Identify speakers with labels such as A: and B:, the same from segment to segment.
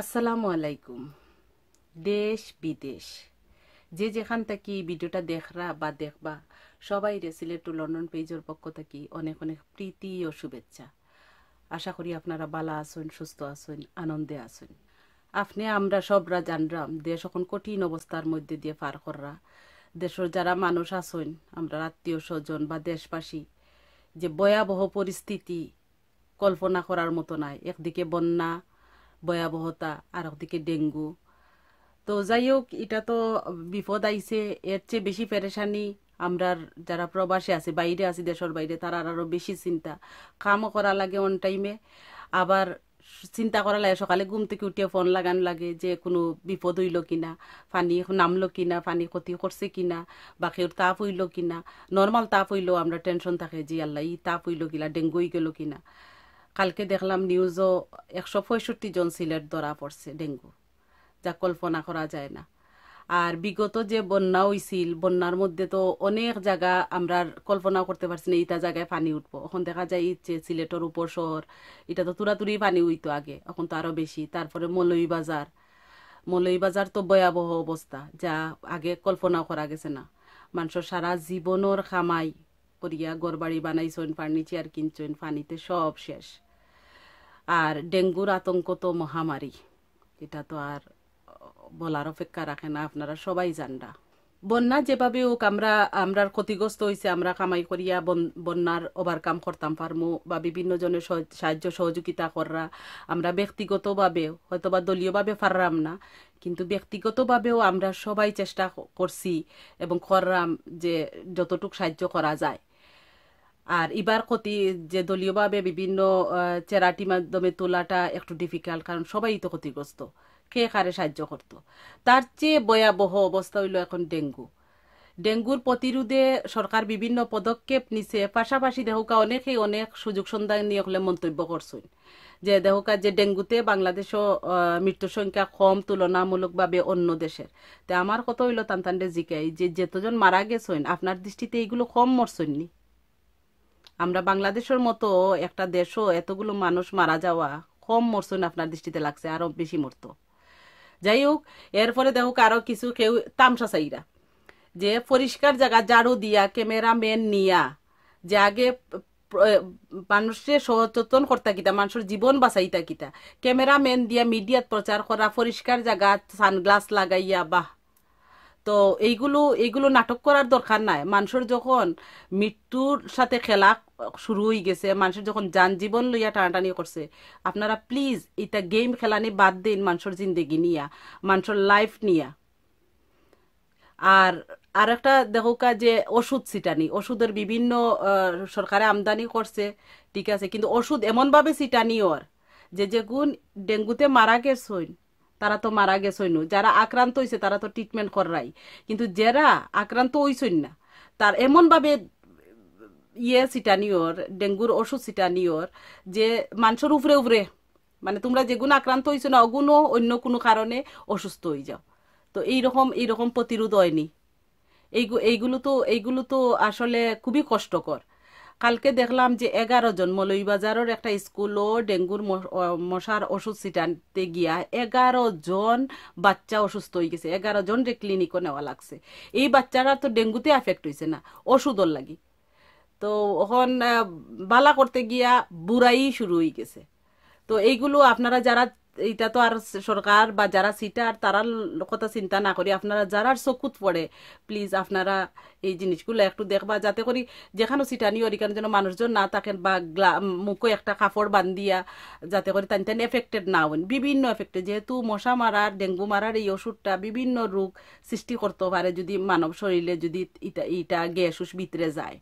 A: আসসালামু আলাইকুম। দেশ বিদেশ যে যেখান থেকে ভিডিওটা দেখরা বা দেখবা সবাই সিলেট টু লন্ডন পেজের পক্ষ থেকে অনেক অনেক প্রীতি ও শুভেচ্ছা। আশা করি আপনারা ভালো আছেন, সুস্থ আছেন, আনন্দে আছেন। আপনি আমরা সবরা জানরাম দেশ এখন কঠিন অবস্থার মধ্যে দিয়ে পার কররা। দেশের যারা মানুষ আছেন, আমরা আত্মীয় স্বজন বা দেশবাসী, যে ভয়াবহ পরিস্থিতি কল্পনা করার মতো নাই। একদিকে বন্যা ভয়াবহতা আর একদিকে ডেঙ্গু। তো যাই হোক, এটা তো বিপদ আইছে, এর চেয়ে বেশি পেরেশানি আমরা যারা প্রবাসী আছে, বাইরে আছি, দেশের বাইরে, তারা আরো বেশি চিন্তা। কামও করা লাগে অন টাইমে, আবার চিন্তা করা লাগে সকালে ঘুম থেকে উঠিয়ে ফোন লাগান লাগে যে কোনো বিপদ হইল কিনা, পানি নামলো কিনা, পানি ক্ষতি করছে কিনা, বা কেউ তাপ হইল কিনা। নর্মাল তাপ হইলেও আমরা টেনশন থাকে যে আল্লাহ ই তাপ হইল কিনা, ডেঙ্গু হয়ে গেল কিনা। কালকে দেখলাম নিউজও 165 জন সিলেট ধরা পড়ছে ডেঙ্গু, যা কল্পনা করা যায় না। আর বিগত যে বন্যা হইছিল, বন্যার মধ্যে তো অনেক জায়গা আমরা কল্পনা করতে পারছি না এইটা জায়গায় পানি উঠবো। এখন দেখা যায় যে সিলেটের উপর শহর, এটা তো তুরাতুরি পানি হইতো আগে, এখন তো আরো বেশি। তারপরে মৌলভীবাজার তো ভয়াবহ অবস্থা, যা আগে কল্পনা করা গেছে না। মানুষের সারা জীবনের খামাই করিয়া ঘরবাড়ি বানাইছেন, ফার্নিচার কিনছেন, পানিতে সব শেষ। আর ডেঙ্গুর আতঙ্ক তো মহামারী, এটা তো আর বলার অপেক্ষা রাখে না, আপনারা সবাই জানরা। বন্যা যেভাবে হোক আমরা ক্ষতিগ্রস্ত হয়েছে, আমরা কামাই করিয়া বন্যার ওভারকাম করতাম পারমু, বা বিভিন্ন জনের সাহায্য সহযোগিতা কররা। আমরা ব্যক্তিগতভাবে হয়তো বা দলীয়ভাবে পারলাম না, কিন্তু ব্যক্তিগতভাবেও আমরা সবাই চেষ্টা করছি এবং করলাম যে যতটুকু সাহায্য করা যায়। আর এবার ক্ষতি যে দলীয়ভাবে বিভিন্ন চ্যারিটি মাধ্যমে তোলাটা একটু ডিফিকাল্ট, কারণ সবাই তো ক্ষতিগ্রস্ত, কে কারে সাহায্য করত। তার চেয়ে ভয়াবহ অবস্থা হইল এখন ডেঙ্গুর প্রতিরোধে সরকার বিভিন্ন পদক্ষেপ নিছে। পাশাপাশি দেহকা অনেকেই অনেক সুযোগ সন্ধান নিয়ে হলে মন্তব্য করছেন যে দেহকা যে ডেঙ্গুতে বাংলাদেশও মৃত্যুর সংখ্যা কম তুলনামূলকভাবে অন্য দেশের। তো আমার কথা হইল তান্তান্ডে জিকাই যে যতজন মারা গেছেন, আপনার দৃষ্টিতে এইগুলো কম মরছেন নি? আমরা বাংলাদেশের মতো একটা দেশও এতগুলো মানুষ মারা যাওয়া কম মরছেন আপনার দৃষ্টিতে লাগছে? আরো বেশি মরতো। যাই হোক, এরপরে দেখো আরো কিছু কেউ তামসা চাইরা যে পরিষ্কার জায়গা ঝাড়ু দিয়া ক্যামেরাম্যান নিয়া যে আগে মানুষের সচেতন করতা কিতা, মানুষের জীবন বাঁচাইতা কিতা, ক্যামেরাম্যান দিয়া মিডিয়াত প্রচার করা, পরিষ্কার জায়গা সানগ্লাস লাগাইয়া, বাহ। তো এইগুলো নাটক করার দরকার নাই। মানুষের যখন মৃত্যুর সাথে খেলা শুরু হয়ে গেছে, মানুষের যখন যান জীবন লইয়া টানাটানি করছে, আপনারা প্লিজ এটা গেম খেলানি বাদ দিন, মানুষের জিন্দেগি নিয়া, মানুষের লাইফ নিয়া। আর আর একটা দেখোকা যে ওষুধ ছিটানি, ওষুধের বিভিন্ন সরকারে আমদানি করছে, ঠিক আছে, কিন্তু ওষুধ এমনভাবে ছিটানি ওর যে যেগুন ডেঙ্গুতে মারা গেছইন তারা তো মারা গেছইন, যারা আক্রান্ত হয়েছে তারা তো ট্রিটমেন্ট কররাই, কিন্তু যারা আক্রান্ত হইছইন না তার এমনভাবে ছিটানি ওর, ডেঙ্গুর ওষুধ ছিটানি ওর যে মানুষের উপরে উপরে, মানে তোমরা যেগুলো আক্রান্ত হয়েছো না ওগুলো অন্য কোনো কারণে অসুস্থ হয়ে যাও। তো এইরকম প্রতিরোধ হয়নি। এইগুলো তো আসলে খুবই কষ্টকর। কালকে দেখলাম যে 11 জন মৌলভীবাজারের একটা স্কুলও ডেঙ্গুর মশার ওষুধ ছিটাতে গিয়া 11 জন বাচ্চা অসুস্থ হয়ে গেছে। 11 জন রে ক্লিনিকও নেওয়া লাগছে। এই বাচ্চারা তো ডেঙ্গুতে আফেক্ট হয়েছে না, ওষুধর লাগি। তো ওখান বালা করতে গিয়া বুড়াই শুরু হয়ে গেছে। তো এইগুলো আপনারা যারা, এটা তো আর সরকার বা যারা সিটার তারা কথা চিন্তা না করি, আপনারা যারা চকুত পড়ে প্লিজ আপনারা এই জিনিসগুলো একটু দেখবা, যাতে করি যেখানে সিটানি ওইখানে যেন মানুষজন না থাকেন, বা মুখে একটা কাপড় বান্ধিয়া, যাতে করে তান এফেক্টেড না হন। বিভিন্ন এফেক্টেড, যেহেতু মশা মারার, ডেঙ্গু মারার এই ওষুধটা বিভিন্ন রোগ সৃষ্টি করতে পারে যদি মানব শরীরে যদি এটা গ্যাস ভিতরে যায়।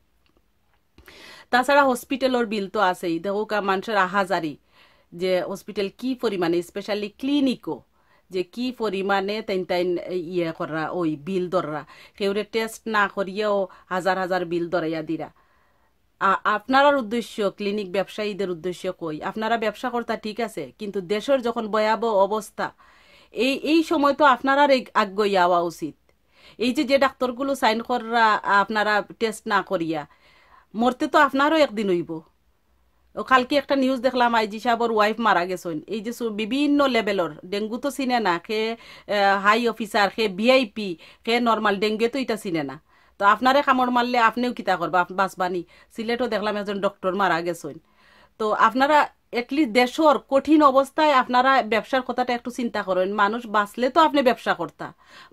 A: তাছাড়া হসপিটালের বিল তো আছেই, দেখো মানুষের আহাজারি যে হসপিটাল কি পরিমাণে, স্পেশালি ক্লিনিকও যে কি পরিমাণে তাইন করা ওই বিল দররা, কেউরে টেস্ট না করিয়াও হাজার হাজার বিল দরাইয়া দিরা। আপনার উদ্দেশ্য ক্লিনিক ব্যবসায়ীদের উদ্দেশ্য কই, আপনারা ব্যবসা করতা ঠিক আছে, কিন্তু দেশের যখন ভয়াবহ অবস্থা, এই সময় তো আপনারা আগ্রহী হওয়া উচিত। এই যে ডাক্তারগুলো সাইন করা আপনারা টেস্ট না করিয়া, মরতে তো আপনারও একদিন হইব, ও কালকে একটা নিউজ দেখলাম আইজি সাহেবর ওয়াইফ মারা গেছেন। এই যে বিভিন্ন লেভেলর ডেঙ্গু তো চিনে না, সে হাই অফিসার, সে ভিআইপি, সে নর্মাল, ডেঙ্গু তো এটা চিনে না। তো আপনারে কামড় মারলে আপনিও কিতা করবা, বাঁচবানি? সিলেটও দেখলাম একজন ডক্টর মারা গেছেন। তো আপনারা এটলিস্ট দেশর কঠিন অবস্থায় আপনারা ব্যবসার কথাটা একটু চিন্তা করেন। মানুষ বাঁচলে তো আপনি ব্যবসা করতা,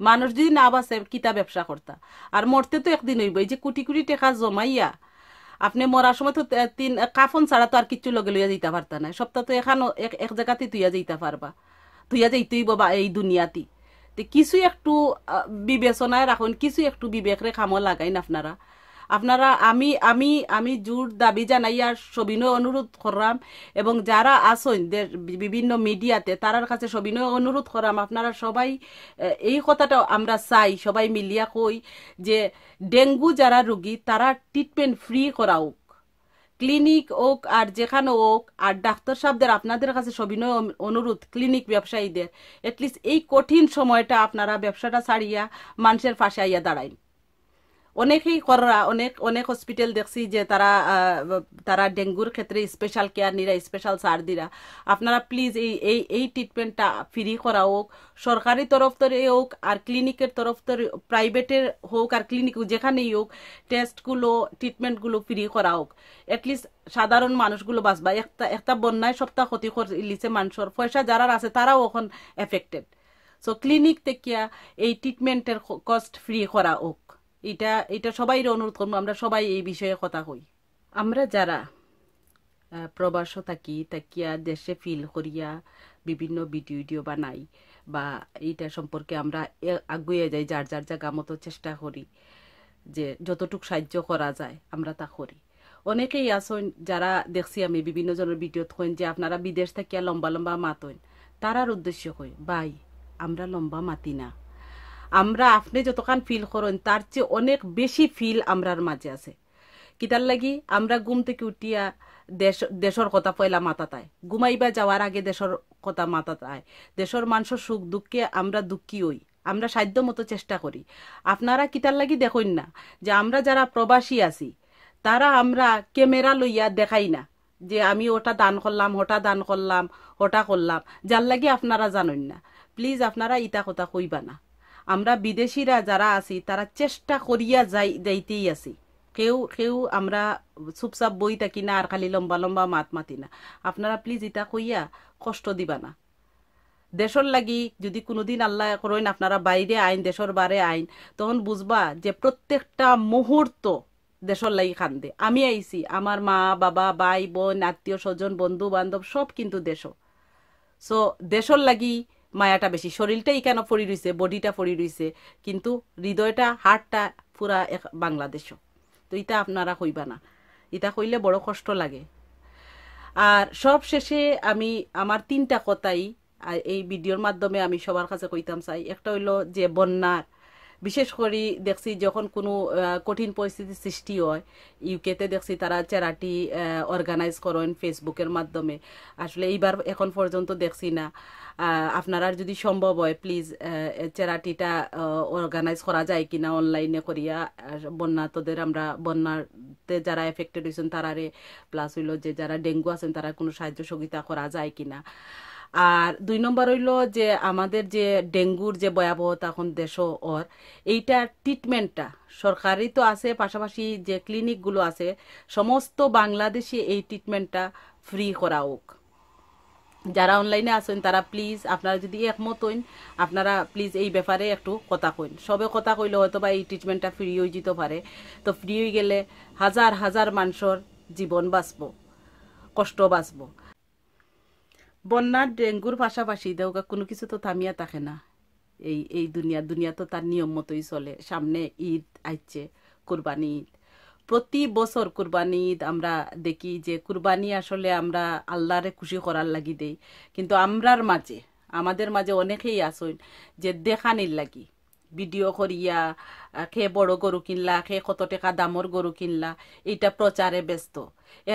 A: মানুষ যদি না বাঁচে কিতা ব্যবসা করতা? আর মরতে তো একদিন হইব। এই যে কোটি কোটি টাকা জমাইয়া আপনি মরার সময় তো তিন কাফন ছাড়া তো আর কিচ্ছু লগে লইয়া যেতে পারতা না। সপ্তাহ তো এখানো এক জায়গাতে তুইয়া যেতে পারবা, তুইয়া যেতেই বাবা এই দুনিয়াতে। তো কিছু একটু বিবেচনায় রাখুন, কিছু একটু বিবেক রে কামো লাগাইন আপনারা। আপনারা আমি আমি আমি জোর দাবি জানাই আর সবিনয় অনুরোধ করলাম, এবং যারা আসেন বিভিন্ন মিডিয়াতে তারার কাছে সবিনয় অনুরোধ করলাম, আপনারা সবাই এই কথাটা আমরা চাই, সবাই মিলিয়া কই যে ডেঙ্গু যারা রোগী তারা ট্রিটমেন্ট ফ্রি করা হোক, ক্লিনিক হোক আর যেখানে হোক। আর ডাক্তার সাহেবদের আপনাদের কাছে সবিনয় অনুরোধ, ক্লিনিক ব্যবসায়ীদের এটলিস্ট এই কঠিন সময়টা আপনারা ব্যবসাটা ছাড়িয়া মানুষের পাশে আইয়া দাঁড়াইন। অনেকেই কররা, অনেক অনেক হসপিটাল দেখছি যে তারা তারা ডেঙ্গুর ক্ষেত্রে স্পেশাল কেয়ার নিরা, স্পেশাল সার দিরা। আপনারা প্লিজ এই এই এই ট্রিটমেন্টটা ফ্রি করা হোক, সরকারি তরফ থেকে হোক আর ক্লিনিকের তরফ থেকে, প্রাইভেটের হোক আর ক্লিনিক যেখানেই হোক, টেস্টগুলো ট্রিটমেন্টগুলো ফ্রি করা হোক। এটলিস্ট সাধারণ মানুষগুলো বাঁচবা। একটা একটা বন্যায় সপ্তাহ ক্ষতি করলিছে মানুষের, পয়সা যারা আছে তারাও এখন এফেক্টেড। সো ক্লিনিক থেকে এই ট্রিটমেন্টের কস্ট ফ্রি করা হোক, এটা এটা সবাই অনুরোধ করবো। আমরা সবাই এই বিষয়ে কথা কই। আমরা যারা প্রবাস থাকি, তাকিয়া দেশে ফিল করিয়া বিভিন্ন ভিডিও বানাই বা এইটা সম্পর্কে আমরা আগুয়ে যাই, যার যার জায়গা মতো চেষ্টা করি যে যতটুকু সাহায্য করা যায় আমরা তা করি। অনেকেই আসেন যারা দেখছি আমি বিভিন্ন জনের ভিডিও কইন যে আপনারা বিদেশ থাকিয়া লম্বা লম্বা মাতইন। তারার উদ্দেশ্য কই, ভাই আমরা লম্বা মাতি না, আমরা আপনি যতক্ষণ ফিল করেন তার চেয়ে অনেক বেশি ফিল আমরার মাঝে আছে। কিতার লাগি আমরা ঘুম থেকে উঠিয়া দেশর কথা পয়লা মাথাতায়, ঘুমাইবা যাওয়ার আগে দেশর কথা মাথাতায়, দেশর মানুষের সুখ দুঃখে আমরা দুঃখী হই, আমরা সাধ্য মতো চেষ্টা করি। আপনারা কিতার লাগি দেখুন না যে আমরা যারা প্রবাসী আছি তারা আমরা ক্যামেরা লইয়া দেখাই না যে আমি ওটা দান করলাম, ওটা দান করলাম, ওটা করলাম, যার লাগি আপনারা জানেন না। প্লিজ আপনারা ইটা কথা কইবা না। আমরা বিদেশিরা যারা আছি তারা চেষ্টা করিয়া যাইতেই আছি। কেউ কেউ আমরা চুপচাপ বই থাকি না আর খালি লম্বা লম্বা মাত মাতি না। আপনারা প্লিজ ইটা কইয়া কষ্ট দিবা না। দেশর লাগি যদি কোনোদিন আল্লাহ করেন আপনারা বাইরে আইন, দেশর বারে আইন, তখন বুঝবা যে প্রত্যেকটা মুহূর্ত দেশর লাগি কান্দে। আমি আইছি, আমার মা বাবা ভাই বোন আত্মীয় স্বজন বন্ধু বান্ধব সব কিন্তু দেশ। সো দেশর লাগি মায়াটা বেশি। শরীরটাই কেন পড়ি রইছে, বডিটা পড়ি রইছে, কিন্তু হৃদয়টা হার্টটা পুরা বাংলাদেশ। তো ইটা আপনারা কইবা না, ইটা কইলে বড় কষ্ট লাগে। আর সব শেষে আমি আমার তিনটা কথাই এই ভিডিওর মাধ্যমে আমি সবার কাছে কইতাম চাই। একটা হইলো যে বন্যার বিশেষ করে দেখছি যখন কোনো কঠিন পরিস্থিতির সৃষ্টি হয়, ইউকেতে দেখছি তারা চ্যারিটি অর্গানাইজ করেন ফেসবুকের মাধ্যমে। আসলে এইবার এখন পর্যন্ত দেখছি না। আপনারা যদি সম্ভব হয় প্লিজ চ্যারিটিটা অর্গানাইজ করা যায় কিনা অনলাইনে করিয়া বন্যাতদের, আমরা বন্যাতে যারা এফেক্টেড হয়েছেন তারারে, প্লাস হইলো যে যারা ডেঙ্গু আছেন তারা কোনো সাহায্য সহযোগিতা করা যায় কিনা। আর 2 নম্বর হইল যে আমাদের যে ডেঙ্গুর যে ভয়াবহতা এখন দেশ ওর, এইটা ট্রিটমেন্টটা সরকারি তো আছে, পাশাপাশি যে ক্লিনিকগুলো আছে সমস্ত বাংলাদেশে এই ট্রিটমেন্টটা ফ্রি করা হোক। যারা অনলাইনে আছেন তারা প্লিজ আপনারা যদি একমত হইন, আপনারা প্লিজ এই ব্যাপারে একটু কথা কইন। সবে কথা কইলে হয়তো বা এই ট্রিটমেন্টটা ফ্রি হয়ে যেতে পারে। তো ফ্রি হয়ে গেলে হাজার হাজার মানুষের জীবন বাঁচবো, কষ্ট বাঁচবো। বন্যার ডেঙ্গুর পাশাপাশি দেওগা কোনো কিছু তো থামিয়া থাকে না। এই দুনিয়া তো তার নিয়ম মতোই চলে। সামনে ঈদ আইছে, কুরবানি ঈদ। প্রতি বছর কুরবানি ঈদ আমরা দেখি যে কুরবানি আসলে আমরা আল্লাহরে খুশি করার লাগি দেই, কিন্তু আমাদের মাঝে অনেকেই আসেন যে দেখানির লাগি ভিডিও করিয়া খে বড় গরু কিনলা, খে কত টাকা দামর গরু কিনলা, এইটা প্রচারে ব্যস্ত।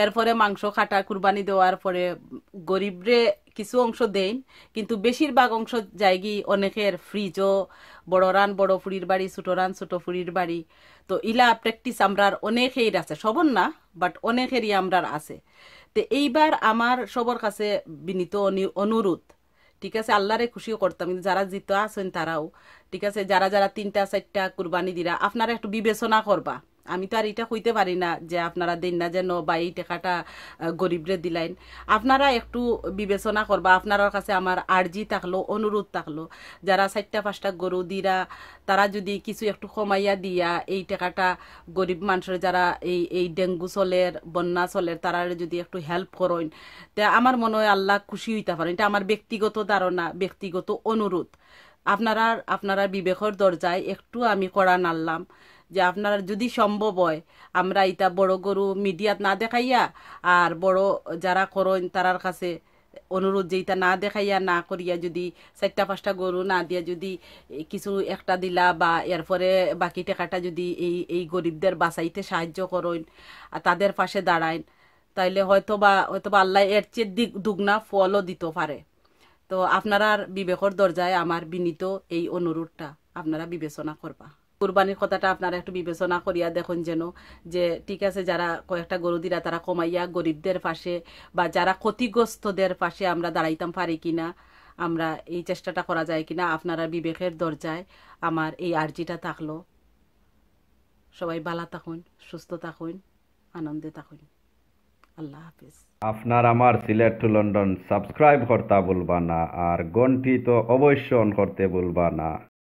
A: এরপরে মাংস কাটা কুরবানি দেওয়ার পরে গরিবরে কিছু অংশ দেন, কিন্তু বেশিরভাগ অংশ যায়গি অনেকের ফ্রিজও, বড় রান বড় ফুড়ির বাড়ি, ছোট রান ছোট ফুড়ির বাড়ি। তো ইলা প্র্যাকটিস আমরার অনেকেই আছে, সবর না বাট অনেকেরই আমরার আছে। তো এইবার আমার সবার কাছে বিনীত অনুরোধ, ঠিক আছে, আল্লাহরে খুশিও করতাম, কিন্তু যারা জিত আছেন তারাও, ঠিক আছে, যারা যারা 3টা 4টা কুরবানি দিরা, আপনারা একটু বিবেচনা করবা। আমি তো আর এটা কইতে পারি না যে আপনারা দিন না যেন বা এই টাকাটা গরিবরে দিলাইন। আপনারা একটু বিবেচনা করবা। আপনার কাছে আমার আর্জি থাকলো, অনুরোধ থাকলো, যারা 4টা 5টা গরু দিরা, তারা যদি কিছু একটু কমাইয়া দিয়া এই টাকাটা গরিব মানুষের যারা এই এই ডেঙ্গু চলের, বন্যা চলের, তারা যদি একটু হেল্প করেন, তে আমার মনে হয় আল্লাহ খুশি হইতে পারেন। এটা আমার ব্যক্তিগত ধারণা, ব্যক্তিগত অনুরোধ। আপনারা বিবেকের দরজায় একটু আমি করা নাড়লাম যে আপনারা যদি সম্ভব হয়, আমরা এটা বড় গরু মিডিয়াত না দেখাইয়া, আর বড় যারা করেন তারার কাছে অনুরোধ যে এটা না দেখাইয়া না করিয়া, যদি 4টা 5টা গরু না দিয়া যদি কিছু একটা দিলা, বা এরপরে বাকি টাকাটা যদি এই গরিবদের বাঁচাইতে সাহায্য করেন আর তাদের পাশে দাঁড়াইন, তাইলে হয়তোবা আল্লাহ এর চেয়ে দুগনা ফলও দিতে পারে। তো আপনার বিবেকর দরজায় আমার বিনীত এই অনুরোধটা আপনারা বিবেচনা করবা। কুরবানির কথাটা আপনারা একটু বিবেচনা করিয়া দেখুন যেন, যে ঠিক আছে, যারা কয়েকটা গরু দিরা তারা কমাইয়া গরিবদের পাশে বা যারা ক্ষতিগ্রস্তদের পাশে আমরা দাঁড়াইতাম পারি কিনা, আমরা এই চেষ্টাটা করা যায় কিনা। আপনারা বিবেকের দরজায় আমার এই আর্জিটা থাকলো। সবাই ভালো থাকুন, সুস্থ থাকুন, আনন্দে থাকুন। আল্লাহ হাফিজ।
B: আপনার আমার সিলেট টু লন্ডন সাবস্ক্রাইব করতে ভুলবা না, আর ঘন্টি তো অবশ্য অন করতে ভুলবা না।